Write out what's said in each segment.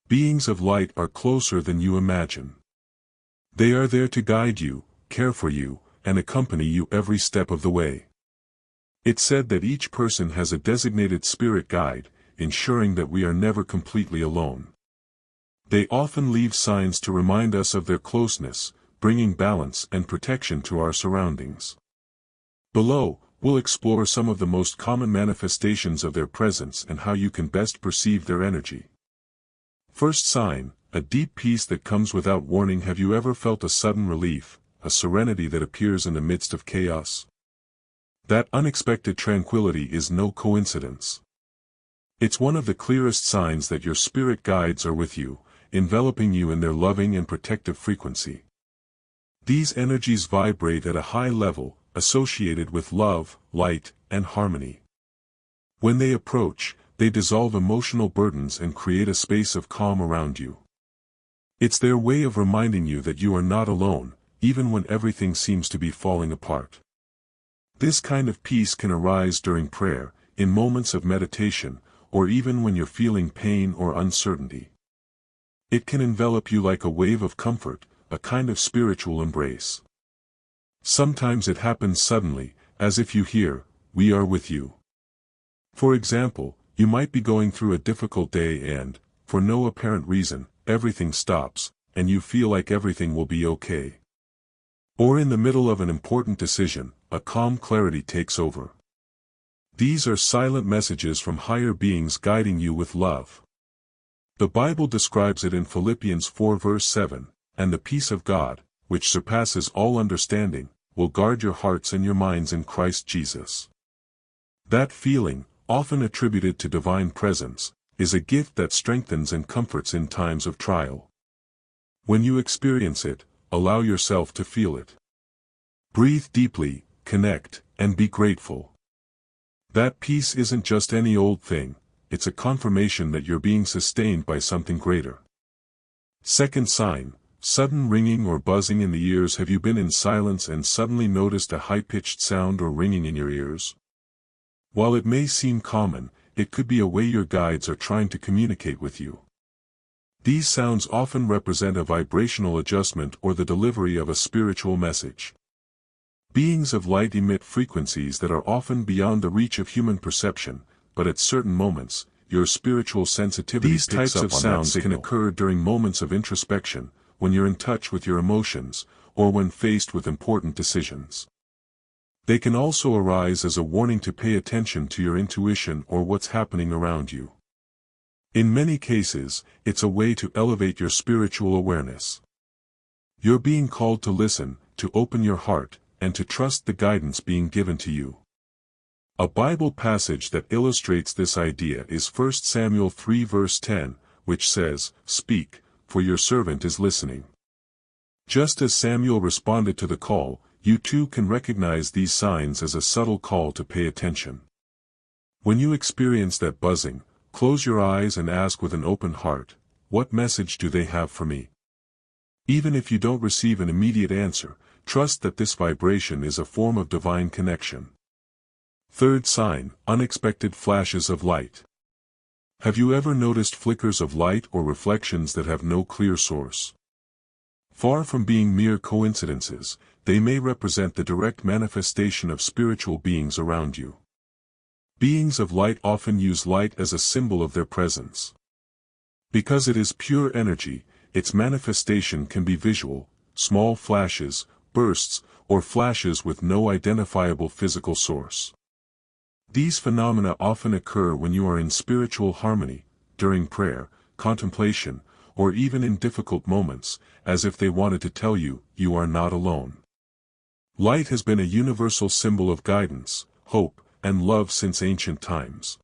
Beings of light are closer than you imagine. They are there to guide you, care for you, and accompany you every step of the way. It's said that each person has a designated spirit guide, ensuring that we are never completely alone. They often leave signs to remind us of their closeness, bringing balance and protection to our surroundings. Below, we'll explore some of the most common manifestations of their presence and how you can best perceive their energy. First sign, a deep peace that comes without warning. Have you ever felt a sudden relief, a serenity that appears in the midst of chaos? That unexpected tranquility is no coincidence. It's one of the clearest signs that your spirit guides are with you, enveloping you in their loving and protective frequency. These energies vibrate at a high level, associated with love, light, and harmony. When they approach, they dissolve emotional burdens and create a space of calm around you. It's their way of reminding you that you are not alone, even when everything seems to be falling apart. This kind of peace can arise during prayer, in moments of meditation, or even when you're feeling pain or uncertainty. It can envelop you like a wave of comfort, a kind of spiritual embrace. Sometimes it happens suddenly, as if you hear, "We are with you." For example, you might be going through a difficult day and, for no apparent reason, everything stops, and you feel like everything will be okay. Or in the middle of an important decision, a calm clarity takes over. These are silent messages from higher beings guiding you with love. The Bible describes it in Philippians 4 verse 7, "And the peace of God, which surpasses all understanding, will guard your hearts and your minds in Christ Jesus." That feeling, often attributed to divine presence, is a gift that strengthens and comforts in times of trial. When you experience it, allow yourself to feel it. Breathe deeply, connect, and be grateful. That peace isn't just any old thing, it's a confirmation that you're being sustained by something greater. Second sign, sudden ringing or buzzing in the ears. Have you been in silence and suddenly noticed a high-pitched sound or ringing in your ears? While it may seem common, it could be a way your guides are trying to communicate with you. These sounds often represent a vibrational adjustment or the delivery of a spiritual message. Beings of light emit frequencies that are often beyond the reach of human perception, but at certain moments, your spiritual sensitivity picks up on that signal. These types of sounds can occur during moments of introspection, when you're in touch with your emotions, or when faced with important decisions. They can also arise as a warning to pay attention to your intuition or what's happening around you. In many cases, it's a way to elevate your spiritual awareness. You're being called to listen, to open your heart, and to trust the guidance being given to you. A Bible passage that illustrates this idea is 1 Samuel 3 verse 10, which says, "Speak, for your servant is listening." Just as Samuel responded to the call, you too can recognize these signs as a subtle call to pay attention. When you experience that buzzing, close your eyes and ask with an open heart, "What message do they have for me?" Even if you don't receive an immediate answer, trust that this vibration is a form of divine connection. Third sign, unexpected flashes of light. Have you ever noticed flickers of light or reflections that have no clear source? Far from being mere coincidences, they may represent the direct manifestation of spiritual beings around you. Beings of light often use light as a symbol of their presence. Because it is pure energy, its manifestation can be visual, small flashes, bursts, or flashes with no identifiable physical source. These phenomena often occur when you are in spiritual harmony, during prayer, contemplation, or even in difficult moments, as if they wanted to tell you, you are not alone. Light has been a universal symbol of guidance, hope, and love since ancient times.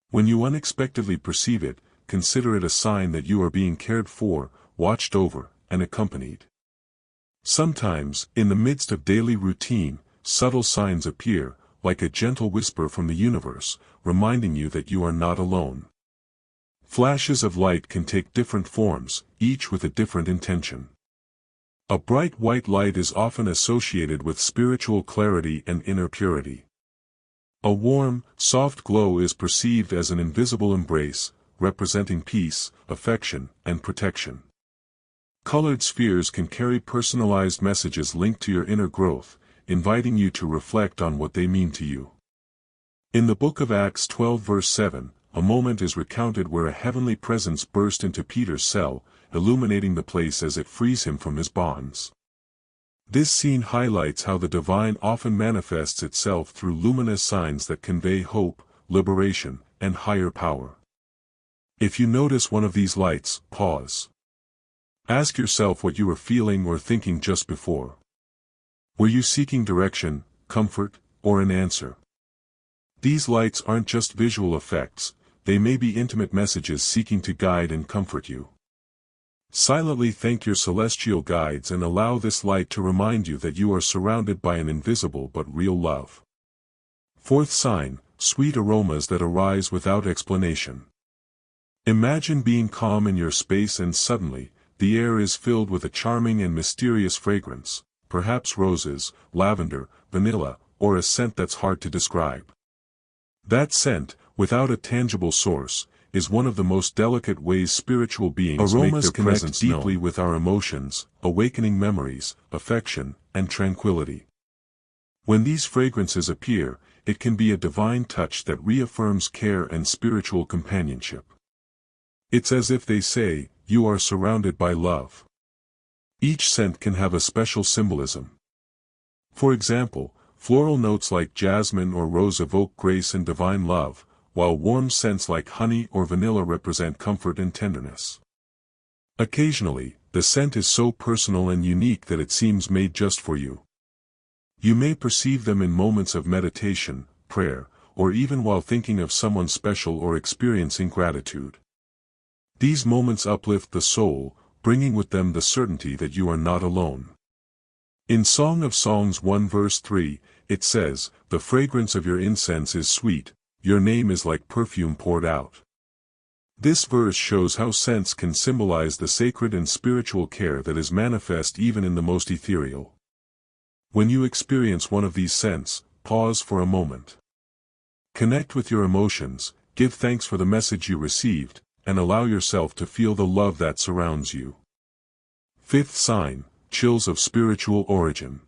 When you unexpectedly perceive it, consider it a sign that you are being cared for, watched over, and accompanied. Sometimes, in the midst of daily routine, subtle signs appear, like a gentle whisper from the universe, reminding you that you are not alone. Flashes of light can take different forms, each with a different intention. A bright white light is often associated with spiritual clarity and inner purity. A warm, soft glow is perceived as an invisible embrace, representing peace, affection, and protection. Colored spheres can carry personalized messages linked to your inner growth, inviting you to reflect on what they mean to you. In the book of Acts 12 verse 7, a moment is recounted where a heavenly presence burst into Peter's cell, illuminating the place as it frees him from his bonds. This scene highlights how the divine often manifests itself through luminous signs that convey hope, liberation, and higher power. If you notice one of these lights, pause. Ask yourself what you were feeling or thinking just before. Were you seeking direction, comfort, or an answer? These lights aren't just visual effects, they may be intimate messages seeking to guide and comfort you. Silently thank your celestial guides and allow this light to remind you that you are surrounded by an invisible but real love. Fourth sign, sweet aromas that arise without explanation. Imagine being calm in your space and suddenly, the air is filled with a charming and mysterious fragrance, perhaps roses, lavender, vanilla, or a scent that's hard to describe. That scent, without a tangible source, is one of the most delicate ways spiritual beings make their presence deeply with our emotions, awakening memories, affection, and tranquility. When these fragrances appear, it can be a divine touch that reaffirms care and spiritual companionship. It's as if they say, you are surrounded by love. Each scent can have a special symbolism. For example, floral notes like jasmine or rose evoke grace and divine love, while warm scents like honey or vanilla represent comfort and tenderness. Occasionally, the scent is so personal and unique that it seems made just for you. You may perceive them in moments of meditation, prayer, or even while thinking of someone special or experiencing gratitude. These moments uplift the soul, bringing with them the certainty that you are not alone. In Song of Songs 1 verse 3, it says, "The fragrance of your incense is sweet, your name is like perfume poured out." This verse shows how scents can symbolize the sacred and spiritual care that is manifest even in the most ethereal. When you experience one of these scents, pause for a moment. Connect with your emotions, give thanks for the message you received, and allow yourself to feel the love that surrounds you. Fifth sign, chills of spiritual origin.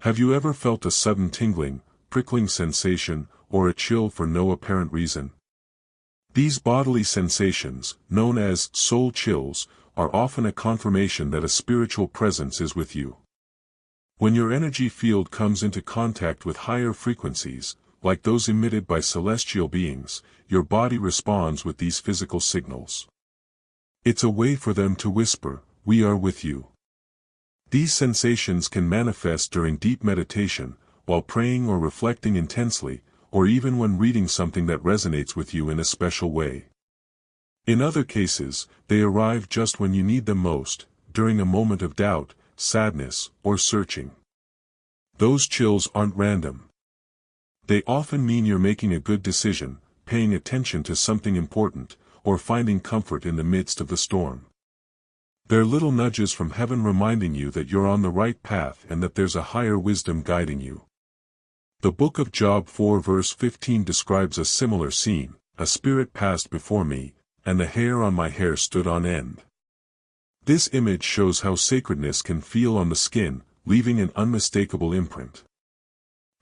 Have you ever felt a sudden tingling, prickling sensation, or a chill for no apparent reason? These bodily sensations, known as soul chills, are often a confirmation that a spiritual presence is with you. When your energy field comes into contact with higher frequencies, like those emitted by celestial beings, your body responds with these physical signals. It's a way for them to whisper, "We are with you." These sensations can manifest during deep meditation, while praying or reflecting intensely, or even when reading something that resonates with you in a special way. In other cases, they arrive just when you need them most, during a moment of doubt, sadness, or searching. Those chills aren't random. They often mean you're making a good decision, paying attention to something important, or finding comfort in the midst of the storm. They're little nudges from heaven reminding you that you're on the right path and that there's a higher wisdom guiding you. The book of Job 4 verse 15 describes a similar scene. "A spirit passed before me, and the hair on my hair stood on end." This image shows how sacredness can feel on the skin, leaving an unmistakable imprint.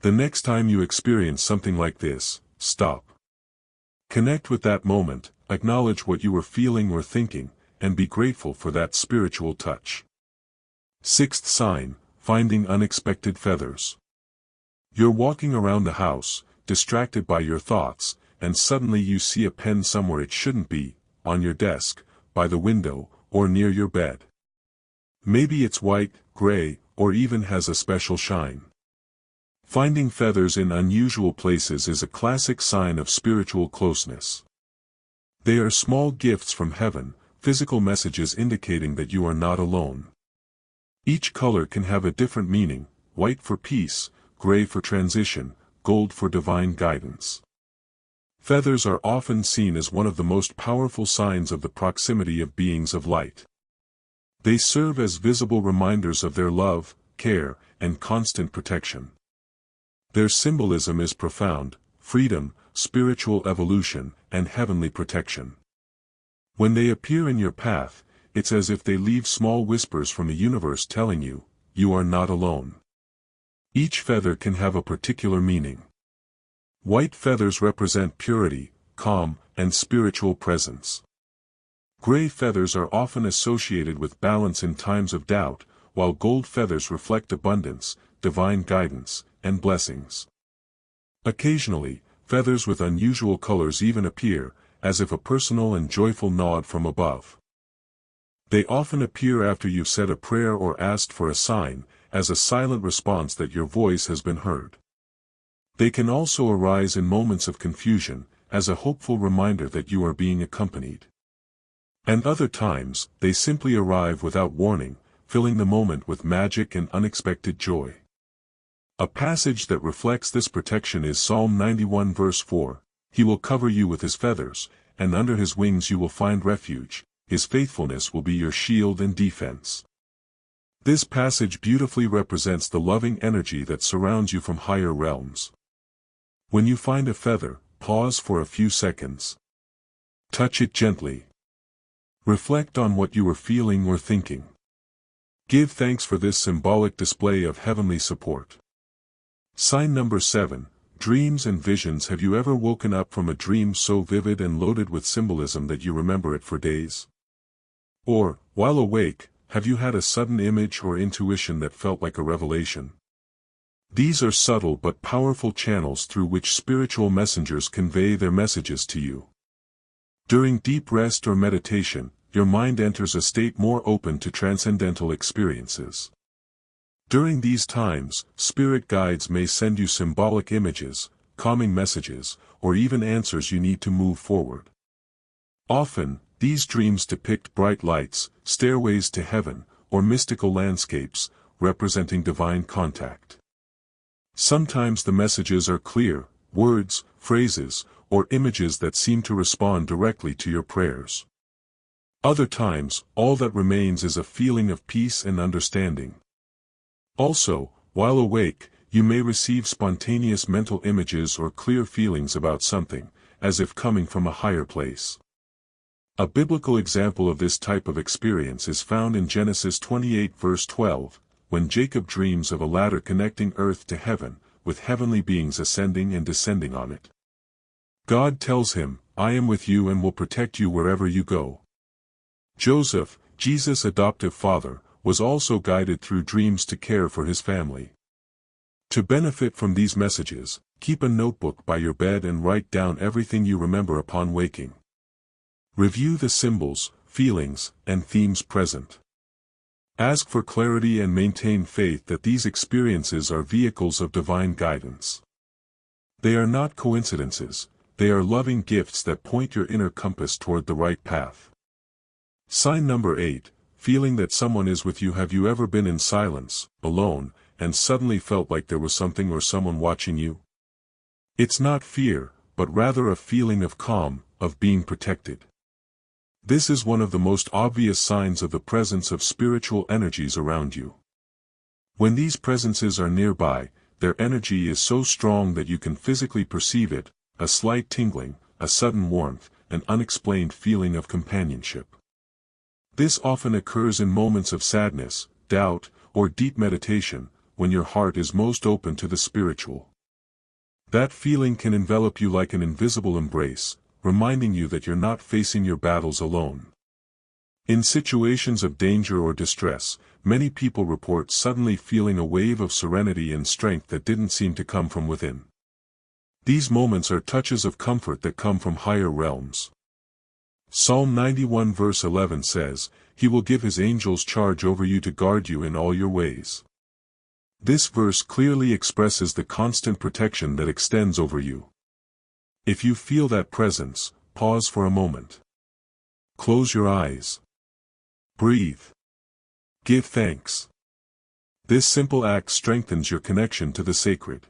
The next time you experience something like this, stop. Connect with that moment, acknowledge what you were feeling or thinking, and be grateful for that spiritual touch. Sixth sign, finding unexpected feathers. You're walking around the house, distracted by your thoughts, and suddenly you see a pen somewhere it shouldn't be, on your desk, by the window, or near your bed. Maybe it's white, gray, or even has a special shine. Finding feathers in unusual places is a classic sign of spiritual closeness. They are small gifts from heaven, physical messages indicating that you are not alone. Each color can have a different meaning, white for peace, gray for transition, gold for divine guidance. Feathers are often seen as one of the most powerful signs of the proximity of beings of light. They serve as visible reminders of their love, care, and constant protection. Their symbolism is profound: freedom, spiritual evolution, and heavenly protection. When they appear in your path, it's as if they leave small whispers from the universe telling you, you are not alone. Each feather can have a particular meaning. White feathers represent purity, calm, and spiritual presence. Gray feathers are often associated with balance in times of doubt, while gold feathers reflect abundance, divine guidance, and blessings. Occasionally, feathers with unusual colors even appear, as if a personal and joyful nod from above. They often appear after you've said a prayer or asked for a sign, as a silent response that your voice has been heard. They can also arise in moments of confusion, as a hopeful reminder that you are being accompanied. And other times, they simply arrive without warning, filling the moment with magic and unexpected joy. A passage that reflects this protection is Psalm 91 verse 4, "He will cover you with his feathers, and under his wings you will find refuge, his faithfulness will be your shield and defense." This passage beautifully represents the loving energy that surrounds you from higher realms. When you find a feather, pause for a few seconds. Touch it gently. Reflect on what you were feeling or thinking. Give thanks for this symbolic display of heavenly support. Sign number 7, dreams and visions. Have you ever woken up from a dream so vivid and loaded with symbolism that you remember it for days? Or, while awake, have you had a sudden image or intuition that felt like a revelation? These are subtle but powerful channels through which spiritual messengers convey their messages to you. During deep rest or meditation, your mind enters a state more open to transcendental experiences. During these times, spirit guides may send you symbolic images, calming messages, or even answers you need to move forward. Often, these dreams depict bright lights, stairways to heaven, or mystical landscapes, representing divine contact. Sometimes the messages are clear, words, phrases, or images that seem to respond directly to your prayers. Other times, all that remains is a feeling of peace and understanding. Also, while awake, you may receive spontaneous mental images or clear feelings about something, as if coming from a higher place. A biblical example of this type of experience is found in Genesis 28 verse 12, when Jacob dreams of a ladder connecting earth to heaven, with heavenly beings ascending and descending on it. God tells him, "I am with you and will protect you wherever you go." Joseph, Jesus' adoptive father, was also guided through dreams to care for his family. To benefit from these messages, keep a notebook by your bed and write down everything you remember upon waking. Review the symbols, feelings, and themes present. Ask for clarity and maintain faith that these experiences are vehicles of divine guidance. They are not coincidences, they are loving gifts that point your inner compass toward the right path. Sign number 8, feeling that someone is with you. Have you ever been in silence, alone, and suddenly felt like there was something or someone watching you? It's not fear, but rather a feeling of calm, of being protected. This is one of the most obvious signs of the presence of spiritual energies around you. When these presences are nearby, their energy is so strong that you can physically perceive it, a slight tingling, a sudden warmth, an unexplained feeling of companionship. This often occurs in moments of sadness, doubt, or deep meditation, when your heart is most open to the spiritual. That feeling can envelop you like an invisible embrace, reminding you that you're not facing your battles alone. In situations of danger or distress, many people report suddenly feeling a wave of serenity and strength that didn't seem to come from within. These moments are touches of comfort that come from higher realms. Psalm 91 verse 11 says, "He will give his angels charge over you to guard you in all your ways." This verse clearly expresses the constant protection that extends over you. If you feel that presence, pause for a moment. Close your eyes. Breathe. Give thanks. This simple act strengthens your connection to the sacred.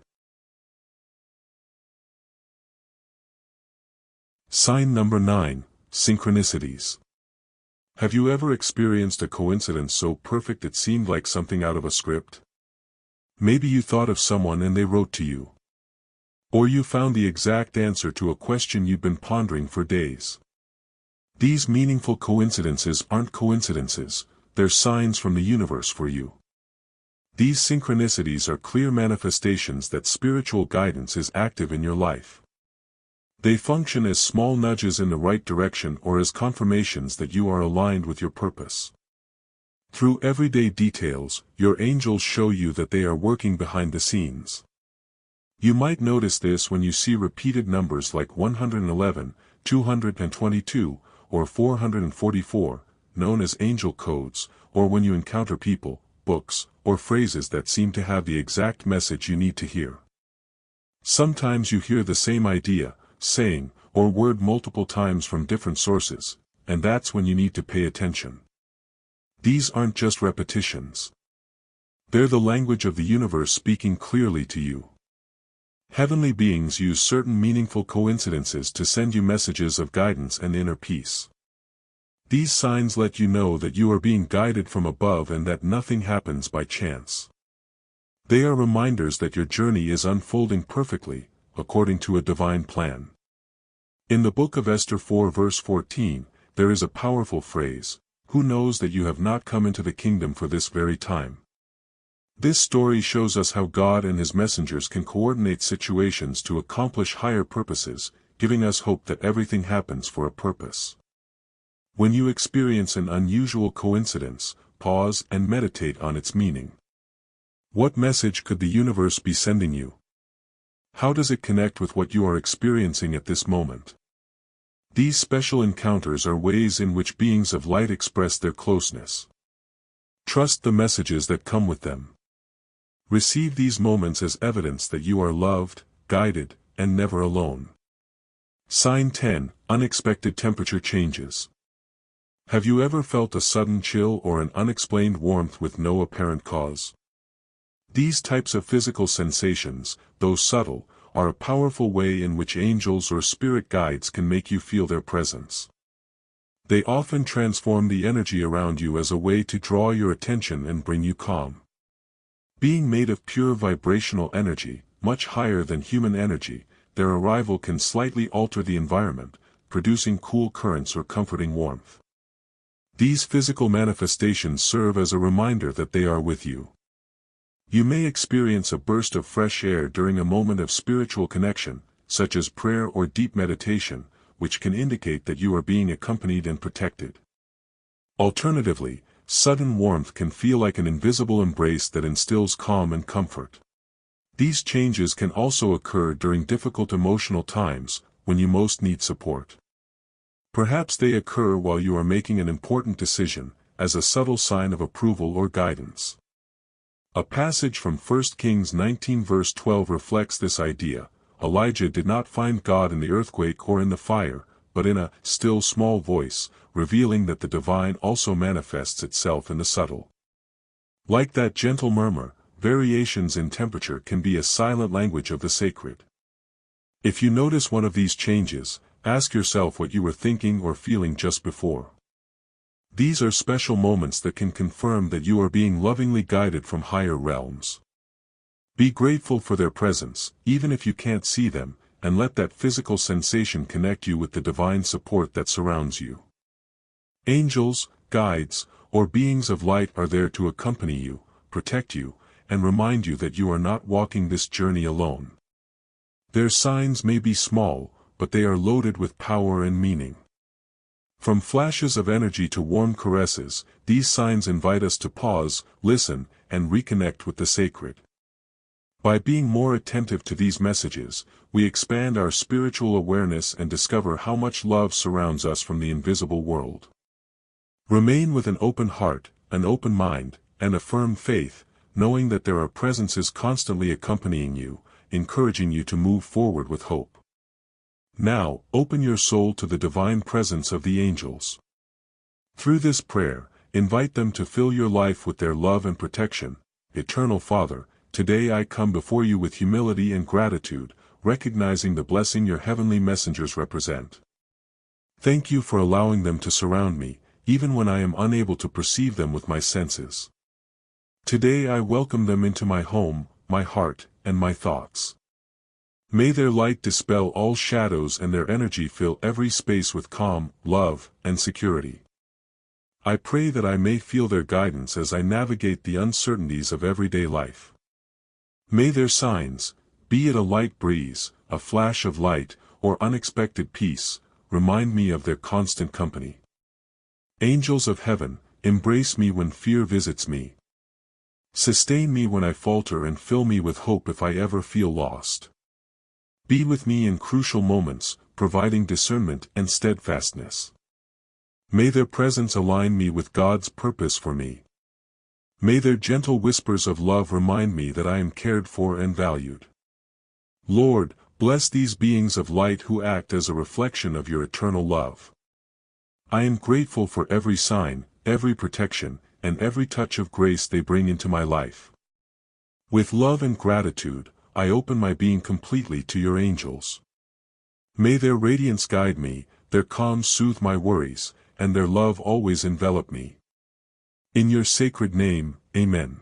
Sign number 9, synchronicities. Have you ever experienced a coincidence so perfect it seemed like something out of a script? Maybe you thought of someone and they wrote to you. Or you found the exact answer to a question you'd been pondering for days. These meaningful coincidences aren't coincidences, they're signs from the universe for you. These synchronicities are clear manifestations that spiritual guidance is active in your life. They function as small nudges in the right direction or as confirmations that you are aligned with your purpose. Through everyday details, your angels show you that they are working behind the scenes. You might notice this when you see repeated numbers like 111, 222, or 444, known as angel codes, or when you encounter people, books, or phrases that seem to have the exact message you need to hear. Sometimes you hear the same idea, saying, or word multiple times from different sources, and that's when you need to pay attention. These aren't just repetitions. They're the language of the universe speaking clearly to you. Heavenly beings use certain meaningful coincidences to send you messages of guidance and inner peace. These signs let you know that you are being guided from above and that nothing happens by chance. They are reminders that your journey is unfolding perfectly, according to a divine plan. In the book of Esther 4 verse 14, there is a powerful phrase, "Who knows that you have not come into the kingdom for this very time?" This story shows us how God and His messengers can coordinate situations to accomplish higher purposes, giving us hope that everything happens for a purpose. When you experience an unusual coincidence, pause and meditate on its meaning. What message could the universe be sending you? How does it connect with what you are experiencing at this moment? These special encounters are ways in which beings of light express their closeness. Trust the messages that come with them. Receive these moments as evidence that you are loved, guided, and never alone. Sign 10, Unexpected temperature changes. Have you ever felt a sudden chill or an unexplained warmth with no apparent cause? These types of physical sensations, though subtle, are a powerful way in which angels or spirit guides can make you feel their presence. They often transform the energy around you as a way to draw your attention and bring you calm. Being made of pure vibrational energy, much higher than human energy, their arrival can slightly alter the environment, producing cool currents or comforting warmth. These physical manifestations serve as a reminder that they are with you. You may experience a burst of fresh air during a moment of spiritual connection, such as prayer or deep meditation, which can indicate that you are being accompanied and protected. Alternatively, sudden warmth can feel like an invisible embrace that instills calm and comfort. These changes can also occur during difficult emotional times, when you most need support. Perhaps they occur while you are making an important decision, as a subtle sign of approval or guidance. A passage from 1 Kings 19 verse 12 reflects this idea. Elijah did not find God in the earthquake or in the fire, but in a still small voice, revealing that the divine also manifests itself in the subtle. Like that gentle murmur, variations in temperature can be a silent language of the sacred. If you notice one of these changes, ask yourself what you were thinking or feeling just before. These are special moments that can confirm that you are being lovingly guided from higher realms. Be grateful for their presence, even if you can't see them, and let that physical sensation connect you with the divine support that surrounds you. Angels, guides, or beings of light are there to accompany you, protect you, and remind you that you are not walking this journey alone. Their signs may be small, but they are loaded with power and meaning. From flashes of energy to warm caresses, these signs invite us to pause, listen, and reconnect with the sacred. By being more attentive to these messages, we expand our spiritual awareness and discover how much love surrounds us from the invisible world. Remain with an open heart, an open mind, and a firm faith, knowing that there are presences constantly accompanying you, encouraging you to move forward with hope. Now, open your soul to the divine presence of the angels. Through this prayer, invite them to fill your life with their love and protection. Eternal Father, today I come before you with humility and gratitude, recognizing the blessing your heavenly messengers represent. Thank you for allowing them to surround me, even when I am unable to perceive them with my senses. Today I welcome them into my home, my heart, and my thoughts. May their light dispel all shadows and their energy fill every space with calm, love, and security. I pray that I may feel their guidance as I navigate the uncertainties of everyday life. May their signs, be it a light breeze, a flash of light, or unexpected peace, remind me of their constant company. Angels of heaven, embrace me when fear visits me. Sustain me when I falter and fill me with hope if I ever feel lost. Be with me in crucial moments, providing discernment and steadfastness. May their presence align me with God's purpose for me. May their gentle whispers of love remind me that I am cared for and valued. Lord, bless these beings of light who act as a reflection of your eternal love. I am grateful for every sign, every protection, and every touch of grace they bring into my life. With love and gratitude, I open my being completely to your angels. May their radiance guide me, their calm soothe my worries, and their love always envelop me. In your sacred name, Amen.